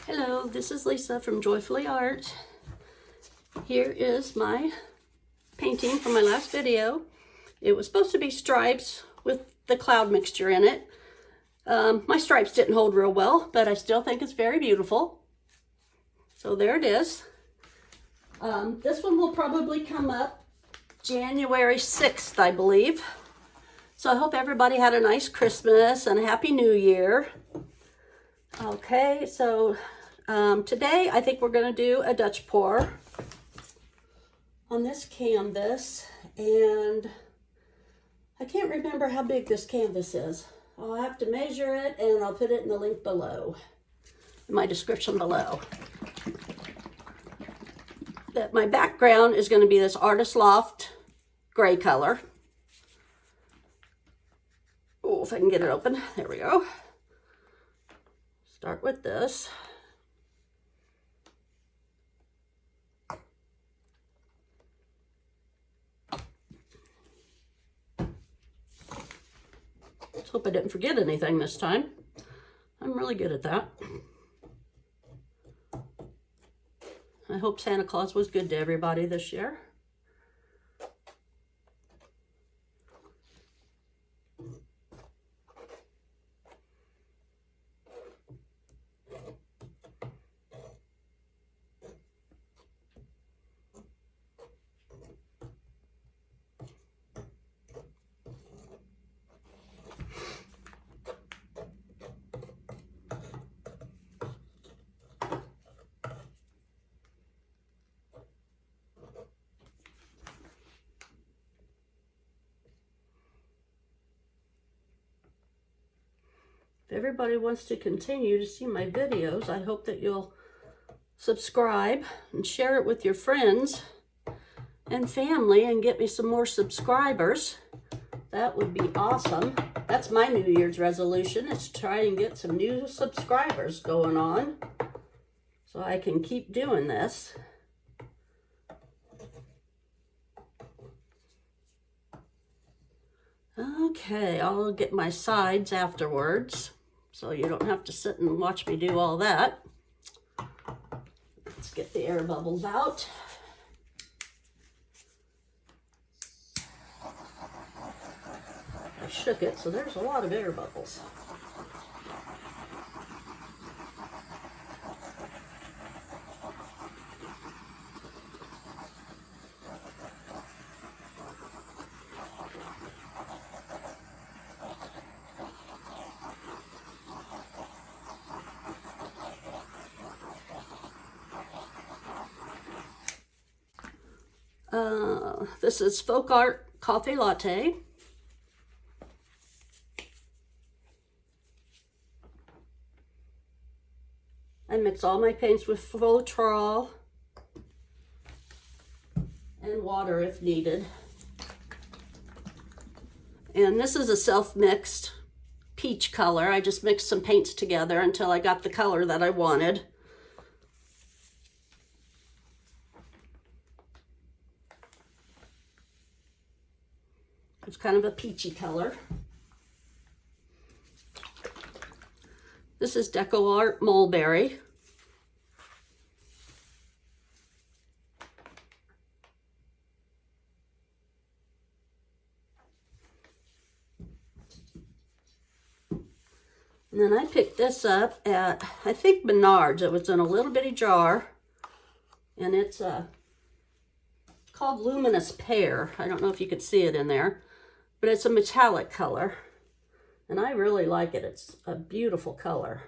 Hello, this is Lisa from Joyfully Art. Here is my painting from my last video. It was supposed to be stripes with the cloud mixture in it. My stripes didn't hold real well, but I still think it's very beautiful. So there it is. This one will probably come up January 6th, I believe. So I hope everybody had a nice Christmas and a Happy New Year. Okay, so today I think we're going to do a Dutch pour on this canvas, and I can't remember how big this canvas is. I'll have to measure it and I'll put it in the link below, in my description below. That my background is going to be this Artist Loft gray color. Oh, if I can get it open. There we go. Start with this. Let's hope I didn't forget anything this time. I'm really good at that. I hope Santa Claus was good to everybody this year. If everybody wants to continue to see my videos, I hope that you'll subscribe and share it with your friends and family and get me some more subscribers. That would be awesome. That's my New Year's resolution, is to try and get some new subscribers going on so I can keep doing this. Okay, I'll get my sides afterwards, so you don't have to sit and watch me do all that. Let's get the air bubbles out. I shook it, so there's a lot of air bubbles. This is Folk Art Coffee Latte. I mix all my paints with floetrol and water if needed. And this is a self-mixed peach color. I just mixed some paints together until I got the color that I wanted. It's kind of a peachy color. This is Deco Art Mulberry. And then I picked this up at, I think, Menards. It was in a little bitty jar, and it's called Luminous Pear. I don't know if you could see it in there, but it's a metallic color, and I really like it. It's a beautiful color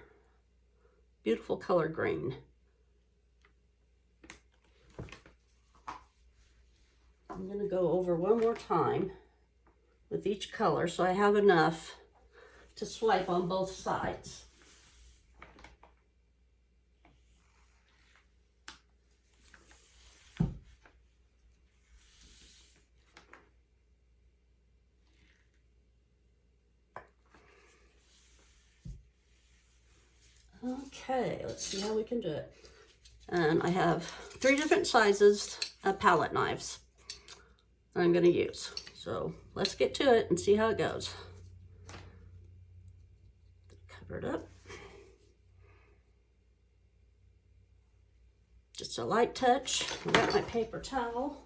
green. I'm going to go over one more time with each color so I have enough to swipe on both sides. Okay, let's see how we can do it. And I have 3 different sizes of palette knives that I'm going to use. So let's get to it and see how it goes. Cover it up. Just a light touch. I got my paper towel.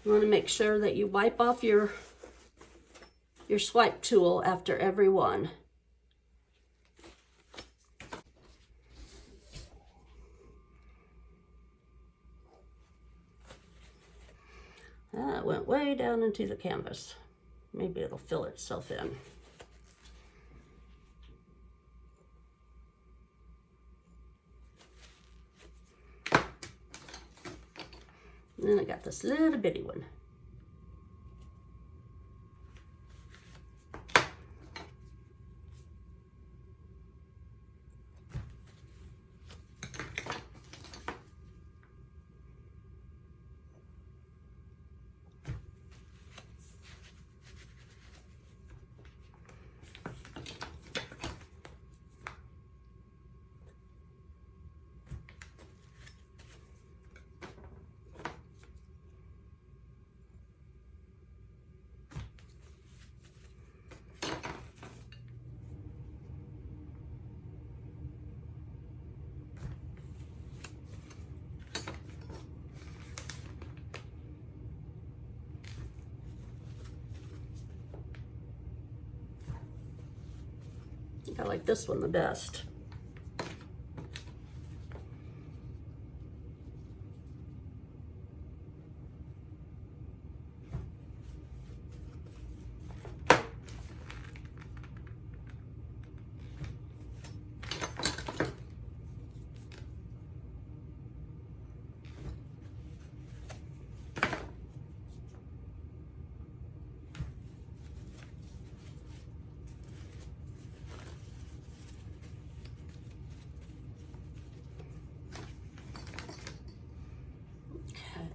You want to make sure that you wipe off your swipe tool after every one. That went way down into the canvas. Maybe it'll fill itself in. And then I got this little bitty one. I like this one the best.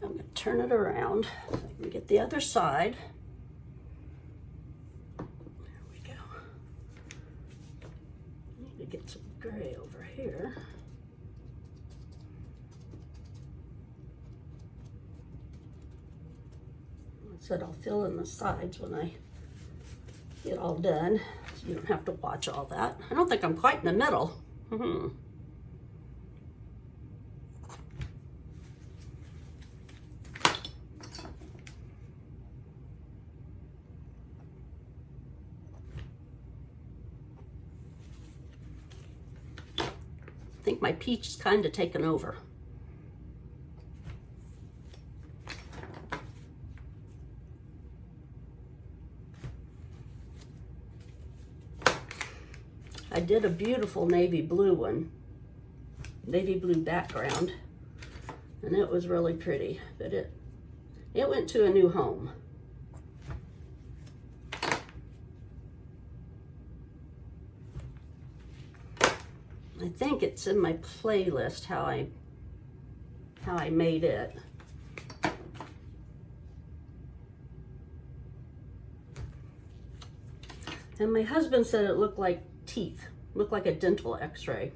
I'm going to turn it around so I can get the other side. There we go. Need to get some gray over here. I said I'll fill in the sides when I get all done, so you don't have to watch all that. I don't think I'm quite in the middle. I think my peach is kind of taken over. I did a beautiful navy blue one, navy blue background, and it was really pretty, but it went to a new home. I think it's in my playlist how I made it. And my husband said it looked like teeth, looked like a dental x-ray.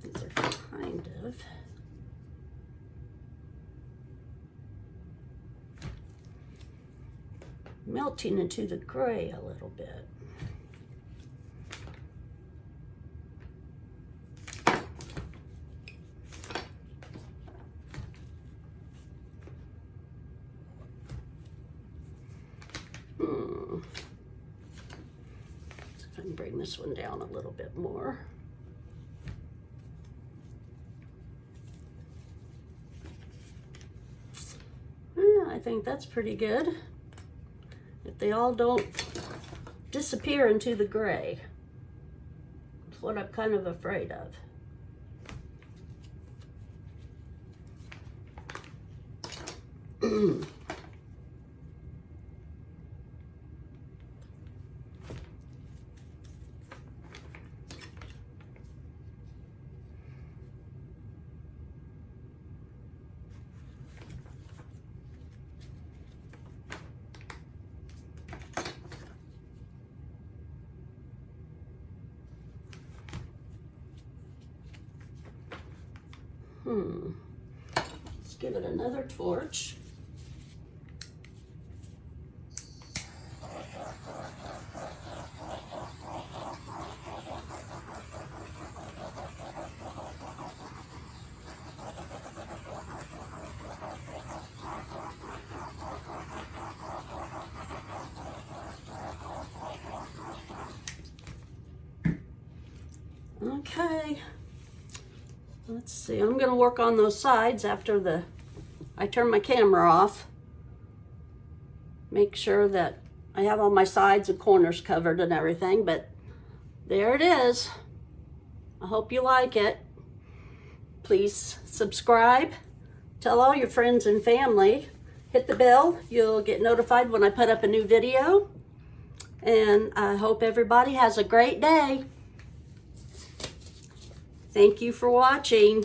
These are kind of melting into the gray a little bit. So I can bring this one down a little bit more. I think that's pretty good. If they all don't disappear into the gray. That's what I'm kind of afraid of. Let's give it another torch. Okay. Let's see, I'm going to work on those sides after I turn my camera off. Make sure that I have all my sides and corners covered and everything, but there it is. I hope you like it. Please subscribe, tell all your friends and family, hit the bell. You'll get notified when I put up a new video. And I hope everybody has a great day. Thank you for watching.